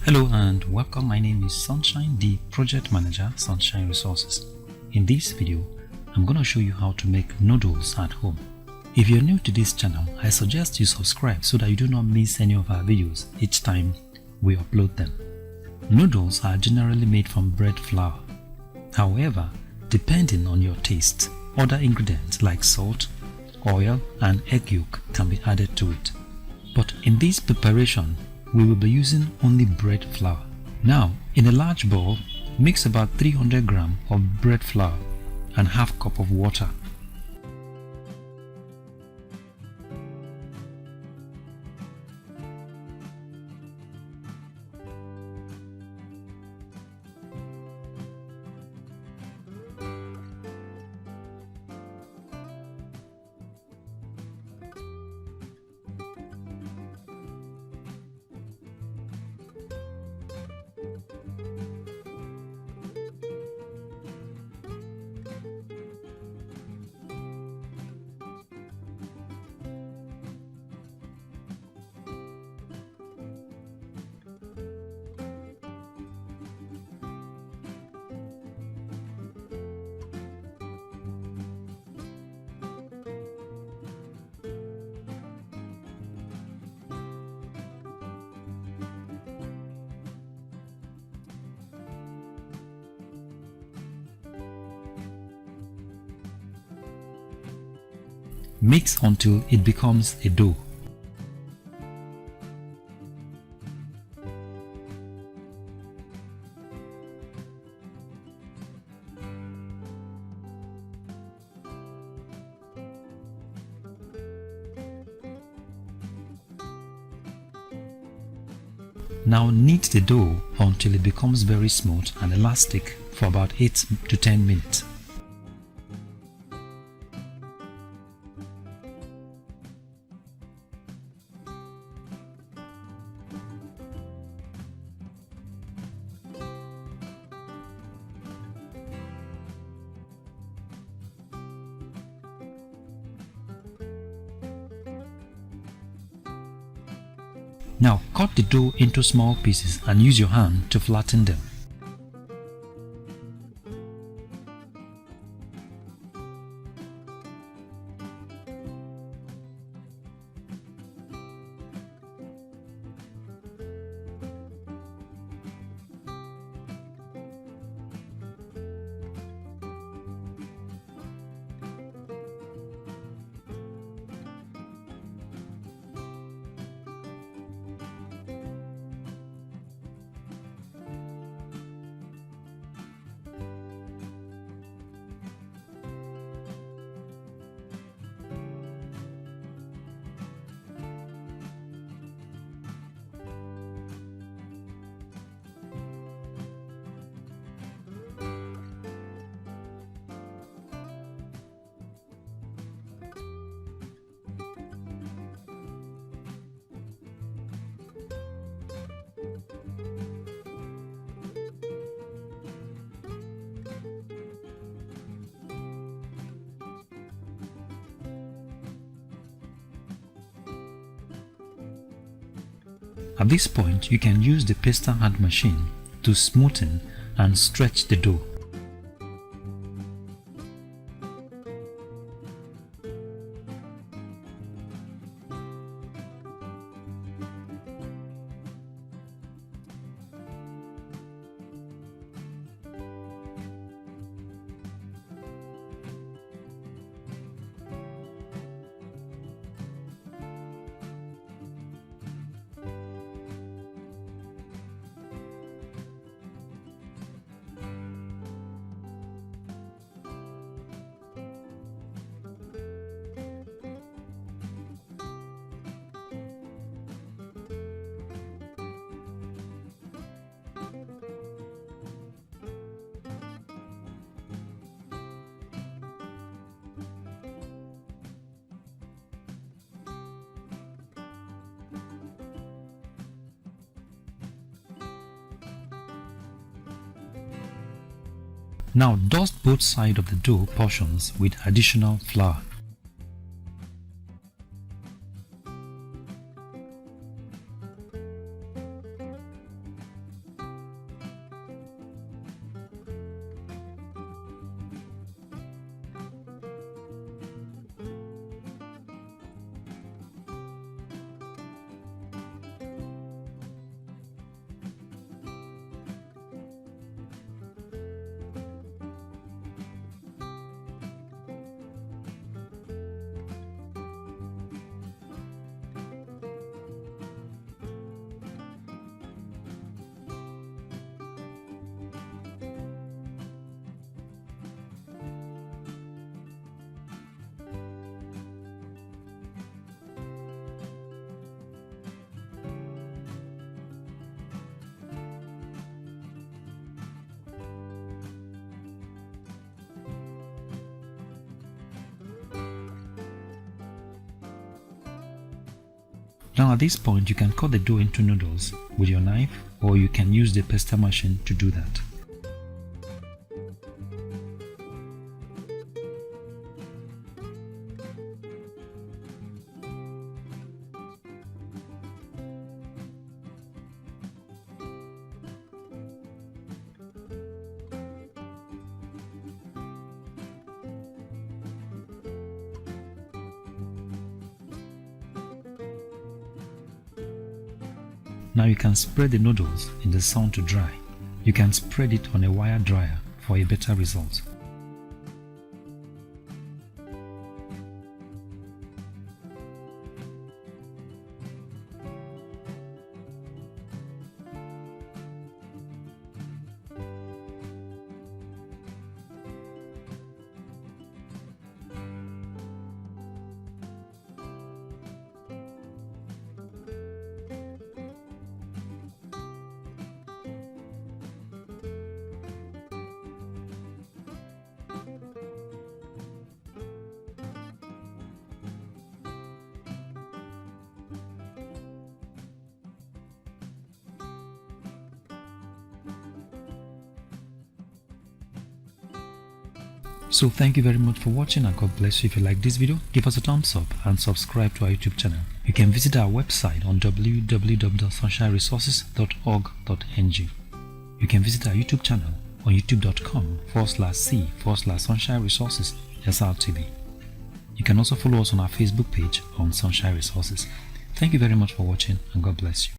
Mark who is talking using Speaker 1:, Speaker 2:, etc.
Speaker 1: Hello and welcome. My name is Sunshine, the project manager, Sunshine Resources. In this video, I'm going to show you how to make noodles at home. If you're new to this channel, I suggest you subscribe so that you do not miss any of our videos each time we upload them. Noodles are generally made from bread flour. However, depending on your taste, other ingredients like salt, oil and egg yolk can be added to it. But in this preparation, we will be using only bread flour. Now, in a large bowl, mix about 300 grams of bread flour and half cup of water. Mix until it becomes a dough. Now knead the dough until it becomes very smooth and elastic for about 8 to 10 minutes. Now cut the dough into small pieces and use your hand to flatten them. At this point, you can use the pasta hand machine to smoothen and stretch the dough. Now dust both sides of the dough portions with additional flour. Now at this point you can cut the dough into noodles with your knife, or you can use the pasta machine to do that. Now you can spread the noodles in the sun to dry. You can spread it on a wire dryer for a better result. So thank you very much for watching, and God bless you. If you like this video, give us a thumbs up and subscribe to our YouTube channel. You can visit our website on www.sunshineresources.org.ng. You can visit our YouTube channel on youtube.com/c/Sunshine Resources SRTV. You can also follow us on our Facebook page on Sunshine Resources. Thank you very much for watching, and God bless you.